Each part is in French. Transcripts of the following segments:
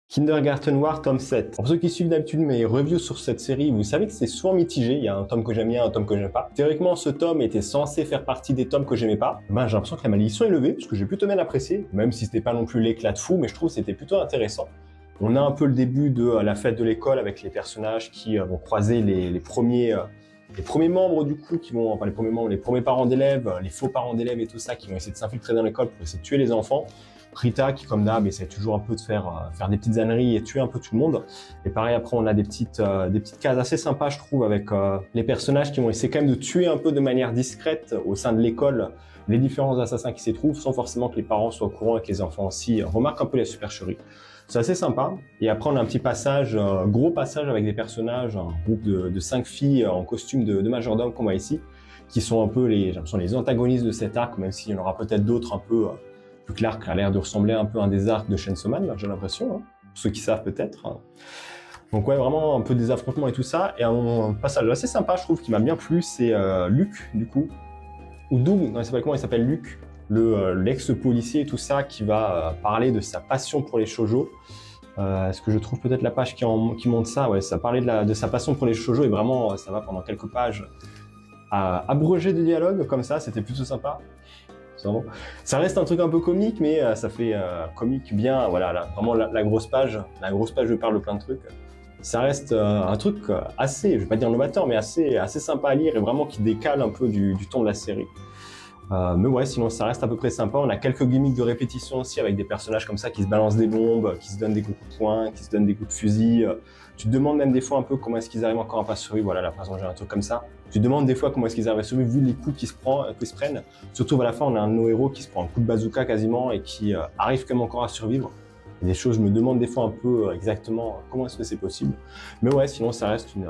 Kindergarten War, tome 7. Pour ceux qui suivent d'habitude mes reviews sur cette série, vous savez que c'est souvent mitigé. Il y a un tome que j'aime bien, un tome que j'aime pas. Théoriquement, ce tome était censé faire partie des tomes que j'aimais pas. Ben, j'ai l'impression que la malédiction est levée, parce que j'ai plutôt bien apprécié, même si c'était pas non plus l'éclat de fou, mais je trouve que c'était plutôt intéressant. On a un peu le début de la fête de l'école avec les personnages qui vont croiser les premiers membres du coup, qui vont, enfin les premiers membres, les premiers parents d'élèves, les faux parents d'élèves et tout ça, qui vont essayer de s'infiltrer dans l'école pour essayer de tuer les enfants. Rita qui, comme d'hab, essaie toujours un peu de faire des petites âneries et tuer un peu tout le monde. Et pareil, après, on a des petites cases assez sympas, je trouve, avec les personnages qui vont essayer quand même de tuer un peu de manière discrète au sein de l'école les différents assassins qui s'y trouvent, sans forcément que les parents soient au courant et que les enfants aussi remarquent un peu la supercherie. C'est assez sympa. Et après, on a un petit passage, gros passage avec des personnages, un groupe de 5 filles en costume de majordome qu'on voit ici, qui sont un peu les antagonistes de cet arc, même s'il y en aura peut-être d'autres un peu vu que l'arc a l'air de ressembler un peu à un des arcs de Chainsaw Man, j'ai l'impression, hein, pour ceux qui savent peut-être. Donc ouais, vraiment un peu des affrontements et tout ça. Et un passage assez sympa, je trouve, qui m'a bien plu, c'est Luc, du coup, ou Doug, non, il s'appelle comment? Il s'appelle Luc, l'ex-policier et tout ça, qui va parler de sa passion pour les shoujo. Est-ce que je trouve peut-être la page qui montre ça? Ouais, ça parlait de sa passion pour les shoujo, et vraiment, ça va pendant quelques pages à abréger de dialogue comme ça, c'était plutôt sympa. Ça reste un truc un peu comique, mais ça fait comique bien. Voilà, là, vraiment la grosse page je parle de plein de trucs. Ça reste un truc assez, je vais pas dire novateur, mais assez sympa à lire et vraiment qui décale un peu du ton de la série. Mais ouais, sinon ça reste à peu près sympa. On a quelques gimmicks de répétition aussi avec des personnages comme ça qui se balancent des bombes, qui se donnent des coups de poing, qui se donnent des coups de fusil. Tu te demandes même des fois un peu comment est-ce qu'ils arrivent encore à pas survivre. Voilà, là par exemple j'ai un truc comme ça. Tu te demandes des fois comment est-ce qu'ils arrivent à survivre vu les coups qu'ils se prennent. Surtout à la fin, on a un de nos héros qui se prend un coup de bazooka quasiment et qui arrive quand même encore à survivre. Il y a des choses, je me demande des fois un peu exactement comment est-ce que c'est possible. Mais ouais, sinon ça reste une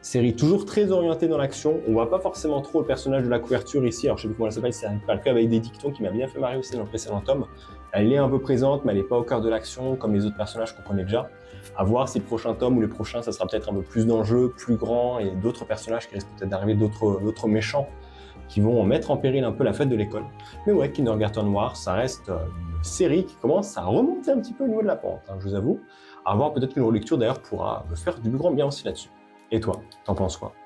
série toujours très orientée dans l'action. On voit pas forcément trop le personnage de la couverture ici. Alors je sais plus comment elle s'appelle, c'est pas le cas avec des dictons qui m'a bien fait marrer aussi dans le précédent tome. Elle est un peu présente, mais elle est pas au cœur de l'action comme les autres personnages qu'on connaît déjà. À voir si le prochain tome ou les prochains, ça sera peut-être un peu plus d'enjeux, plus grand et d'autres personnages qui risquent peut-être d'arriver, d'autres méchants qui vont mettre en péril un peu la fête de l'école. Mais ouais, Kindergarten War, ça reste une série qui commence à remonter un petit peu au niveau de la pente, hein, je vous avoue. À voir, peut-être qu'une relecture d'ailleurs pourra me faire du plus grand bien aussi là-dessus. Et toi, t'en penses quoi?